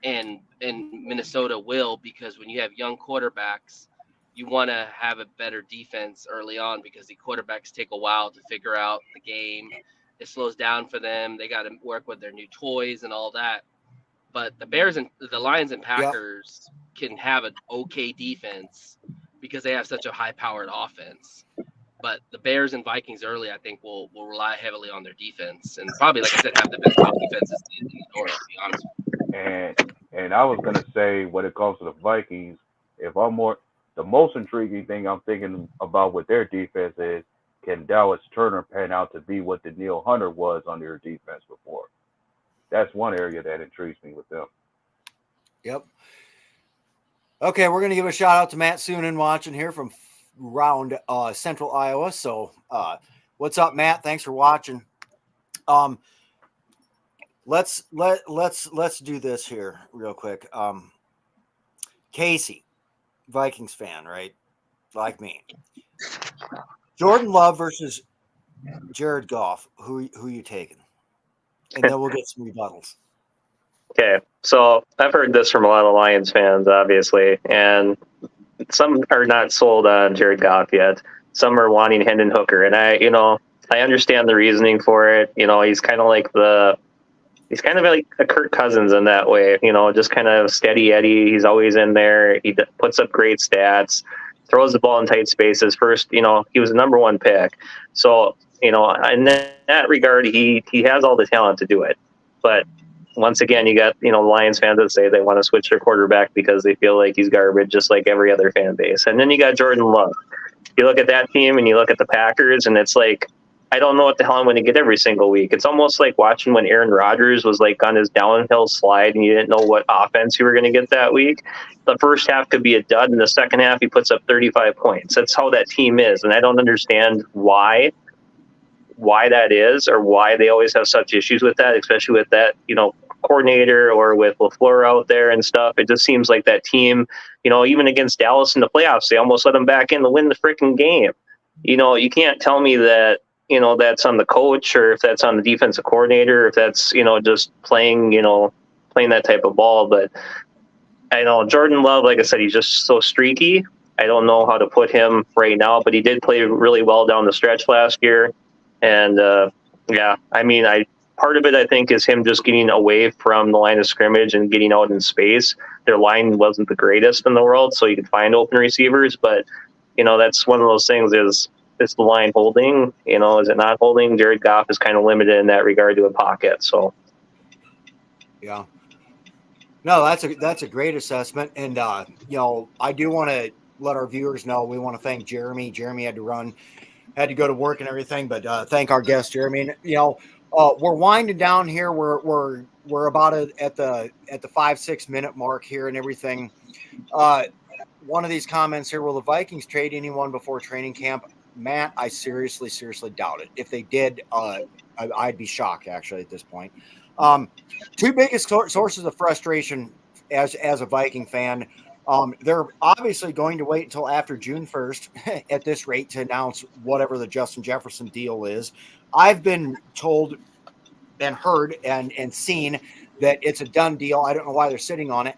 and Minnesota will, because when you have young quarterbacks, you want to have a better defense early on because the quarterbacks take a while to figure out the game. It slows down for them. They got to work with their new toys and all that. But the Lions and Yep. Packers can have an okay defense because they have such a high-powered offense. But the Bears and Vikings early, I think, will rely heavily on their defense and probably, like I said, have the best defenses in the north. To be honest. And I was gonna say, when it comes to the Vikings, if I'm more, the most intriguing thing I'm thinking about with their defense is, can Dallas Turner pan out to be what Daniil Hunter was on their defense before? That's one area that intrigues me with them. Yep. Okay, we're going to give a shout out to Matt Soonen watching here from around Central Iowa. So, what's up, Matt? Thanks for watching. Let's do this here real quick. Casey, Vikings fan, right? Like me. Jordan Love versus Jared Goff. Who you taking? And then we'll get some rebuttals. Okay, so I've heard this from a lot of Lions fans, obviously, and some are not sold on Jared Goff yet. Some are wanting Hendon Hooker, and I understand the reasoning for it. He's kind of like a Kirk Cousins in that way. Just kind of steady Eddie. He's always in there. He puts up great stats, throws the ball in tight spaces. First, he was the number one pick, so in that regard, he has all the talent to do it, but once again, you got, Lions fans that say they want to switch their quarterback because they feel like he's garbage, just like every other fan base. And then you got Jordan Love. You look at that team and you look at the Packers, and it's like, I don't know what the hell I'm going to get every single week. It's almost like watching when Aaron Rodgers was like on his downhill slide and you didn't know what offense you were going to get that week. The first half could be a dud, and the second half he puts up 35 points. That's how that team is, and I don't understand why that is, or why they always have such issues with that, especially with that, coordinator or with LaFleur out there and stuff. It just seems like that team, even against Dallas in the playoffs, they almost let them back in to win the freaking game. You can't tell me that, that's on the coach, or if that's on the defensive coordinator, or if that's, just playing that type of ball. But I know Jordan Love, like I said, he's just so streaky. I don't know how to put him right now, but he did play really well down the stretch last year. And part of it, I think, is him just getting away from the line of scrimmage and getting out in space. Their line wasn't the greatest in the world, so you could find open receivers. But, that's one of those things is the line holding? Is it not holding? Jared Goff is kind of limited in that regard to a pocket. So, yeah. No, that's a great assessment. And, I do want to let our viewers know we want to thank Jeremy. Jeremy had to go to work and everything, but thank our guest, Jeremy. And, we're winding down here. We're about at the 5-6 minute mark here and everything. One of these comments here: will the Vikings trade anyone before training camp? Matt, I seriously doubt it. If they did, I'd be shocked actually at this point. Two biggest sources of frustration as a Viking fan. They're obviously going to wait until after June 1st at this rate to announce whatever the Justin Jefferson deal is. I've been told and heard and seen that it's a done deal. I don't know why they're sitting on it.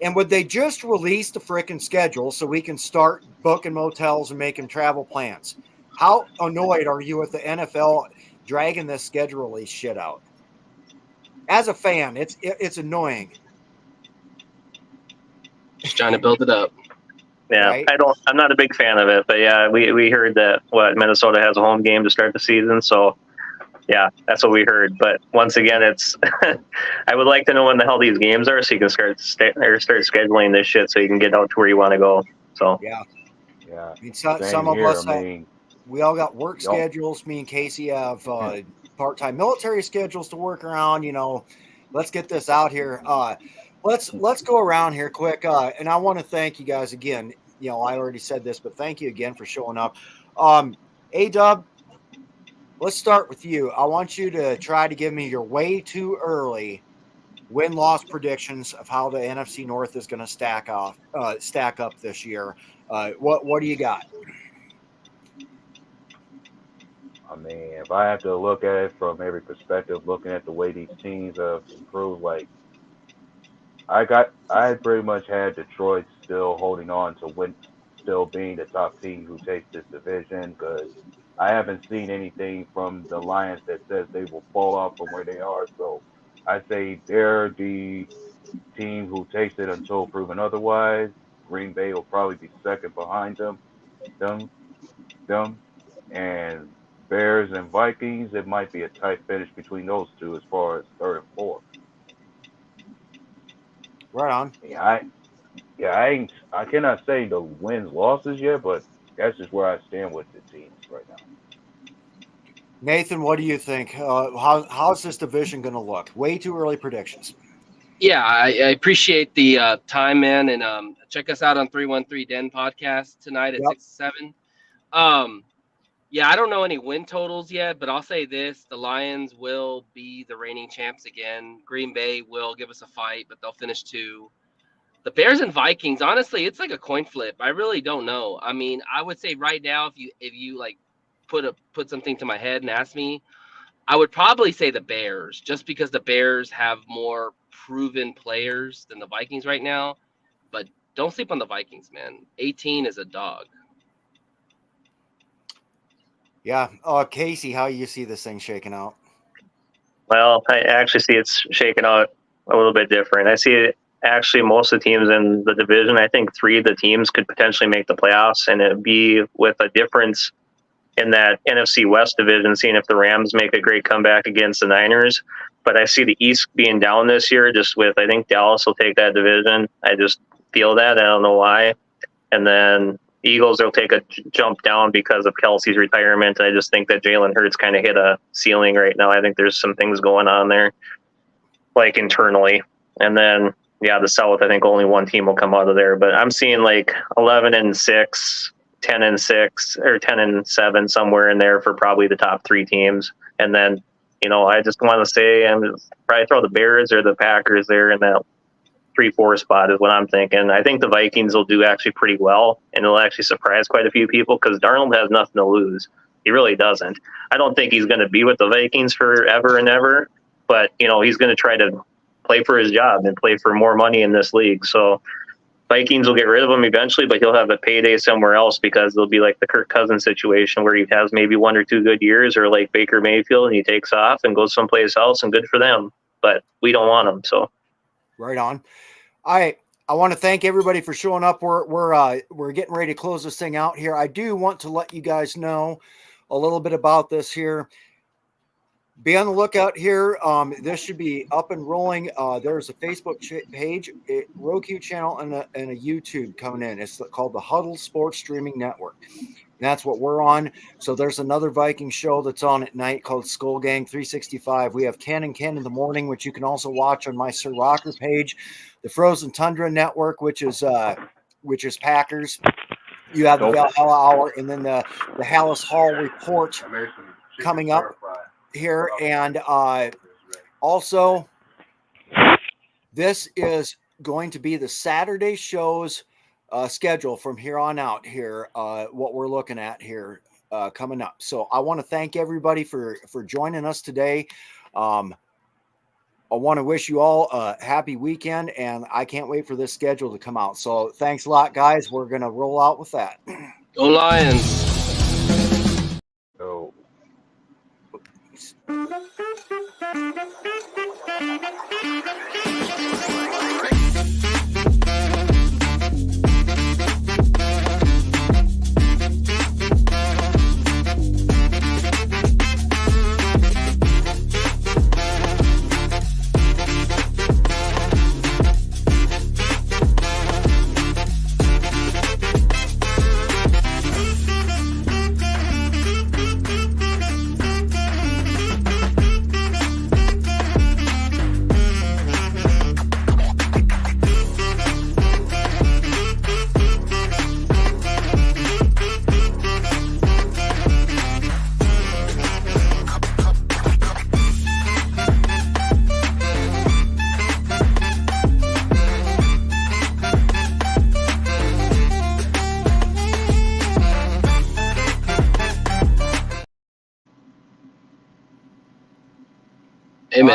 And would they just release the frickin' schedule so we can start booking motels and making travel plans? How annoyed are you with the NFL dragging this schedule release shit out? As a fan, it's annoying. Just trying to build it up. Yeah, right? I'm not a big fan of it, but yeah, we heard that Minnesota has a home game to start the season, so yeah, that's what we heard. But once again, it's I would like to know when the hell these games are so you can start scheduling this shit so you can get out to where you want to go. So yeah. Yeah. I mean, some Here, of us we all got work Yep. schedules. Me and Casey have part-time military schedules to work around. Let's get this out here. Let's go around here quick. And I want to thank you guys again. I already said this, but thank you again for showing up. A-Dub, let's start with you. I want you to try to give me your way too early win-loss predictions of how the NFC North is going to stack up this year. What do you got? I mean, if I have to look at it from every perspective, looking at the way these teams have improved, like I pretty much had Detroit still holding on to win, still being the top team who takes this division because I haven't seen anything from the Lions that says they will fall off from where they are. So I say they're the team who takes it until proven otherwise. Green Bay will probably be second behind them, them, and Bears and Vikings. It might be a tight finish between those two as far as third and fourth. Right on. Yeah, I cannot say the wins losses yet, but that's just where I stand with the teams right now. Nathan, what do you think? How's this division going to look? Way too early predictions. Yeah, I appreciate the time, man, and check us out on 313 Den podcast tonight at 6 to 7. Yeah, I don't know any win totals yet, but I'll say this: the Lions will be the reigning champs again. Green Bay will give us a fight, but they'll finish 2. The Bears and Vikings, honestly, it's like a coin flip. I really don't know. I mean, I would say right now, if you like put something to my head and ask me, I would probably say the Bears, just because the Bears have more proven players than the Vikings right now. But don't sleep on the Vikings, man. 18 is a dog. Yeah. Casey, how you see this thing shaking out? Well, I actually see it's shaking out a little bit different. I see it actually most of the teams in the division. I think 3 of the teams could potentially make the playoffs, and it'd be with a difference in that NFC West division, seeing if the Rams make a great comeback against the Niners. But I see the East being down this year, just with, I think Dallas will take that division. I just feel that. I don't know why. And then Eagles will take a jump down because of Kelsey's retirement. I just think that Jalen Hurts kind of hit a ceiling right now. I think there's some things going on there, like internally. And then, yeah, the South, I think only one team will come out of there. But I'm seeing like 11-6, 10-6, or 10-7, somewhere in there for probably the top 3 teams. And then, I just want to say I'm probably throw the Bears or the Packers there in that 3-4 spot is what I'm thinking. I think the Vikings will do actually pretty well, and it'll actually surprise quite a few people because Darnold has nothing to lose. He really doesn't. I don't think he's going to be with the Vikings forever and ever, but he's going to try to play for his job and play for more money in this league. So Vikings will get rid of him eventually, but he'll have a payday somewhere else because it'll be like the Kirk Cousins situation where he has maybe 1 or 2 good years, or like Baker Mayfield, and he takes off and goes someplace else, and good for them. But we don't want him. So right on. I want to thank everybody for showing up. We're getting ready to close this thing out here. I do want to let you guys know a little bit about this here. Be on the lookout here. This should be up and rolling. There's a Facebook page, a Roku channel, and a YouTube coming in. It's called the Huddle Sports Streaming Network. That's what we're on. So there's another Viking show that's on at night called Skol Gang 365. We have Ken and Ken in the morning, which you can also watch on my Sir Rocker page. The Frozen Tundra Network, which is Packers. You have the Valhalla Hour, and then the Hallis Hall Report coming up here. And also, this is going to be the Saturday shows schedule from here on out here, what we're looking at here coming up. So I want to thank everybody for joining us today. I want to wish you all a happy weekend, and I can't wait for this schedule to come out. So thanks a lot, guys. We're going to roll out with that. Go Lions.